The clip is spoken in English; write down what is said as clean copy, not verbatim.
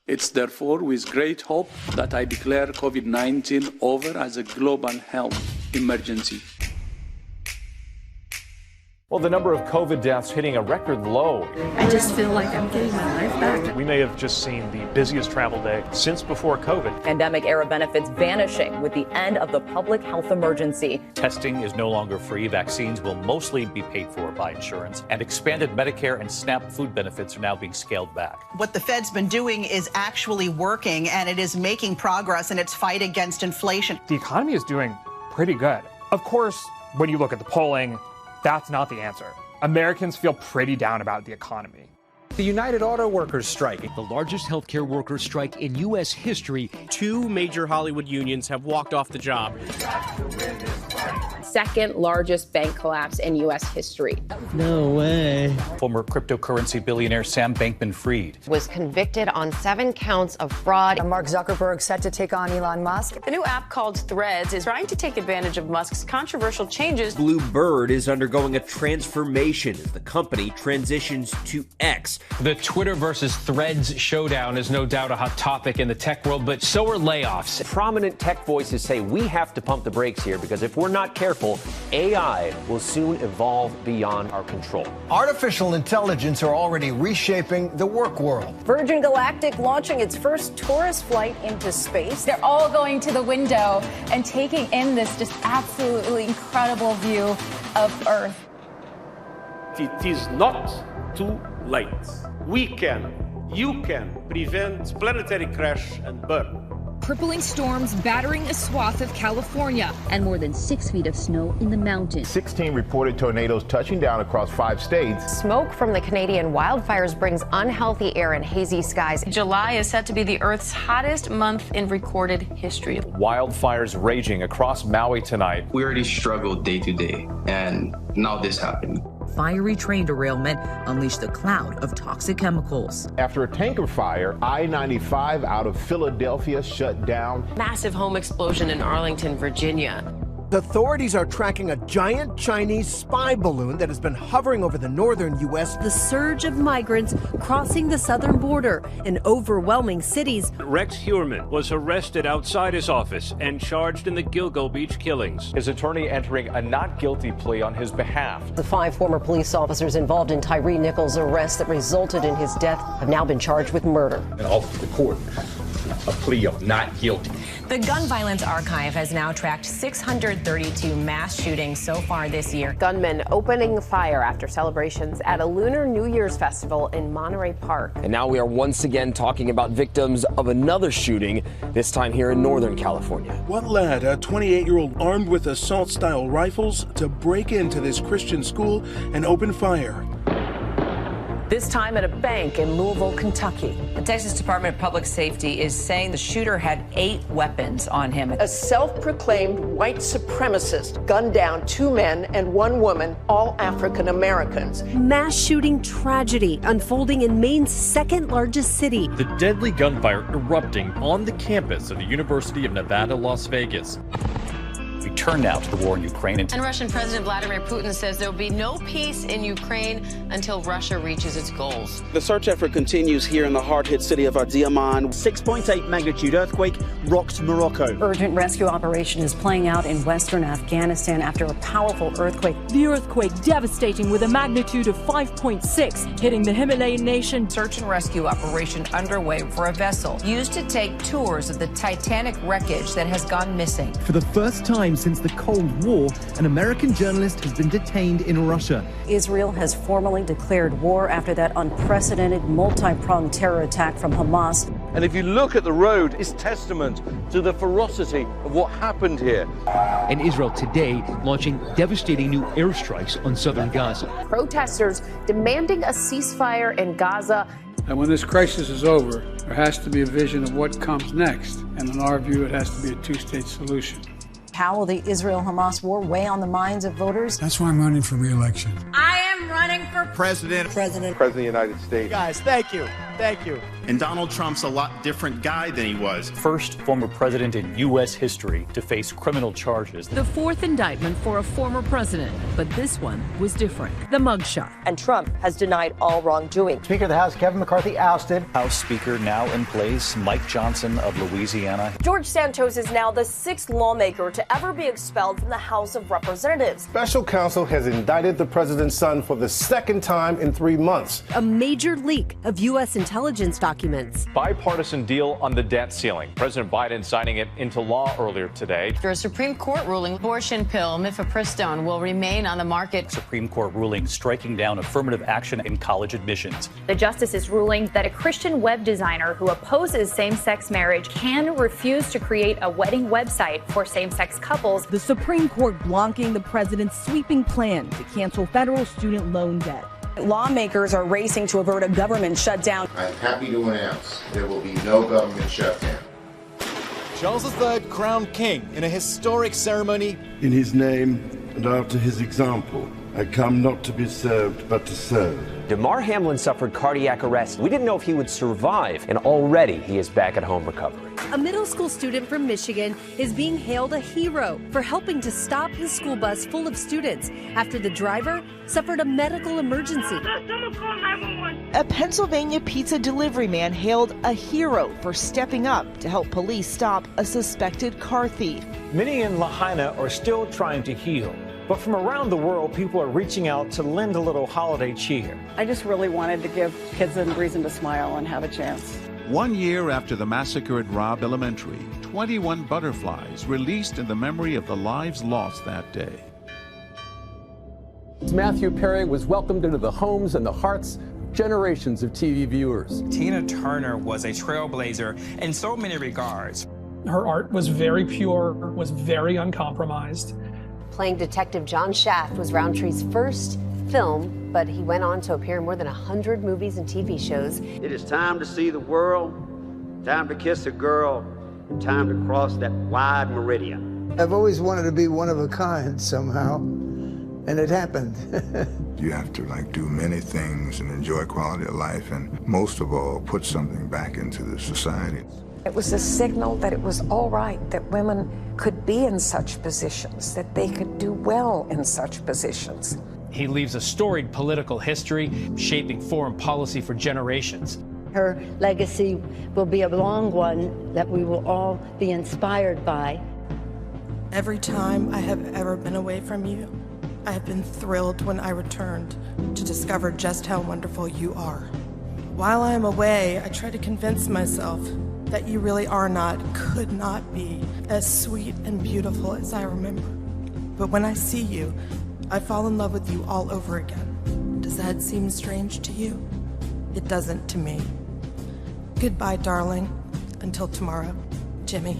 It's therefore with great hope that I declare COVID-19 over as a global health emergency. Well, the number of COVID deaths hitting a record low. I just feel like I'm getting my life back. We may have just seen the busiest travel day since before COVID. Pandemic-era benefits vanishing with the end of the public health emergency. Testing is no longer free. Vaccines will mostly be paid for by insurance. And expanded Medicare and SNAP food benefits are now being scaled back. What the Fed's been doing is actually working, and it is making progress in its fight against inflation. The economy is doing pretty good. Of course, when you look at the polling, that's not the answer. Americans feel pretty down about the economy. The United Auto Workers strike, the largest healthcare workers strike in U.S. history. 2 major Hollywood unions have walked off the job. Second largest bank collapse in U.S. history. No way. Former cryptocurrency billionaire Sam Bankman-Fried was convicted on 7 counts of fraud. Mark Zuckerberg set to take on Elon Musk. The new app called Threads is trying to take advantage of Musk's controversial changes. Blue Bird is undergoing a transformation as the company transitions to X. The Twitter versus Threads showdown is no doubt a hot topic in the tech world, but so are layoffs. Prominent tech voices say we have to pump the brakes here because if we're not careful, AI will soon evolve beyond our control. Artificial intelligence are already reshaping the work world. Virgin Galactic launching its first tourist flight into space. They're all going to the window and taking in this just absolutely incredible view of Earth. It is not too late. You can prevent planetary crash and burn. Crippling storms battering a swath of California and more than 6 feet of snow in the mountains. 16 reported tornadoes touching down across 5 states. Smoke from the Canadian wildfires brings unhealthy air and hazy skies. July is set to be the Earth's hottest month in recorded history. Wildfires raging across Maui tonight. We already struggled day to day, and now this happened. Fiery train derailment unleashed a cloud of toxic chemicals. After a tanker fire, I-95 out of Philadelphia shut down. Massive home explosion in Arlington, Virginia. Authorities are tracking a giant Chinese spy balloon that has been hovering over the northern U.S. The surge of migrants crossing the southern border in overwhelming cities. Rex Heuermann was arrested outside his office and charged in the Gilgo Beach killings. His attorney entering a not guilty plea on his behalf. The 5 former police officers involved in Tyree Nichols' arrest that resulted in his death have now been charged with murder. And offered the court a plea of not guilty. The Gun Violence Archive has now tracked 632 mass shootings so far this year. Gunmen opening fire after celebrations at a Lunar New Year's festival in Monterey Park. And now we are once again talking about victims of another shooting, this time here in Northern California. What led a 28-year-old armed with assault-style rifles to break into this Christian school and open fire? This time at a bank in Louisville, Kentucky. The Texas Department of Public Safety is saying the shooter had 8 weapons on him. A self-proclaimed white supremacist gunned down 2 men and 1 woman, all African Americans. Mass shooting tragedy unfolding in Maine's second largest city. The deadly gunfire erupting on the campus of the University of Nevada, Las Vegas. We turn now to the war in Ukraine. And Russian President Vladimir Putin says there will be no peace in Ukraine until Russia reaches its goals. The search effort continues here in the hard-hit city of Adiyaman. 6.8 magnitude earthquake rocked Morocco. Urgent rescue operation is playing out in western Afghanistan after a powerful earthquake. The earthquake devastating with a magnitude of 5.6, hitting the Himalayan nation. Search and rescue operation underway for a vessel used to take tours of the Titanic wreckage that has gone missing. For the first time since the Cold War, an American journalist has been detained in Russia. Israel has formally declared war after that unprecedented multi-pronged terror attack from Hamas. And if you look at the road, it's testament to the ferocity of what happened here. And Israel today launching devastating new airstrikes on southern Gaza. Protesters demanding a ceasefire in Gaza. And when this crisis is over, there has to be a vision of what comes next. And in our view, it has to be a 2-state solution. How will the Israel-Hamas war weigh on the minds of voters? That's why I'm running for re-election. I am running for President of the United States. Guys, thank you. Thank you. And Donald Trump's a lot different guy than he was. First former president in U.S. history to face criminal charges. The fourth indictment for a former president, but this one was different. The mugshot. And Trump has denied all wrongdoing. Speaker of the House Kevin McCarthy ousted. House Speaker now in place, Mike Johnson of Louisiana. George Santos is now the 6th lawmaker to ever be expelled from the House of Representatives. Special counsel has indicted the president's son for the 2nd time in 3 months. A major leak of U.S. intelligence documents. Bipartisan deal on the debt ceiling. President Biden signing it into law earlier today. After a Supreme Court ruling, abortion pill mifepristone will remain on the market. Supreme Court ruling striking down affirmative action in college admissions. The justice is ruling that a Christian web designer who opposes same-sex marriage can refuse to create a wedding website for same-sex couples. The Supreme Court blocking the president's sweeping plan to cancel federal student loan debt. Lawmakers are racing to avert a government shutdown. I'm happy to announce there will be no government shutdown. Charles III crowned king in a historic ceremony. In his name and after his example, I come not to be served, but to serve. Damar Hamlin suffered cardiac arrest. We didn't know if he would survive, and already he is back at home recovering. A middle school student from Michigan is being hailed a hero for helping to stop his school bus full of students after the driver suffered a medical emergency. A Pennsylvania pizza delivery man hailed a hero for stepping up to help police stop a suspected car thief. Many in Lahaina are still trying to heal. But from around the world, people are reaching out to lend a little holiday cheer. I just really wanted to give kids a reason to smile and have a chance. 1 year after the massacre at Robb Elementary, 21 butterflies released in the memory of the lives lost that day. Matthew Perry was welcomed into the homes and the hearts of generations of TV viewers. Tina Turner was a trailblazer in so many regards. Her art was very pure, was very uncompromised. Playing Detective John Shaft was Roundtree's first film, but he went on to appear in more than 100 movies and TV shows. It is time to see the world, time to kiss a girl, time to cross that wide meridian. I've always wanted to be one of a kind somehow, and it happened. You have to do many things and enjoy quality of life, and most of all, put something back into the society. It was a signal that it was all right that women could be in such positions, that they could do well in such positions. He leaves a storied political history, shaping foreign policy for generations. Her legacy will be a long one that we will all be inspired by. Every time I have ever been away from you, I have been thrilled when I returned to discover just how wonderful you are. While I am away, I try to convince myself that you really are not, could not be, as sweet and beautiful as I remember. But when I see you, I fall in love with you all over again. Does that seem strange to you? It doesn't to me. Goodbye, darling. Until tomorrow, Jimmy.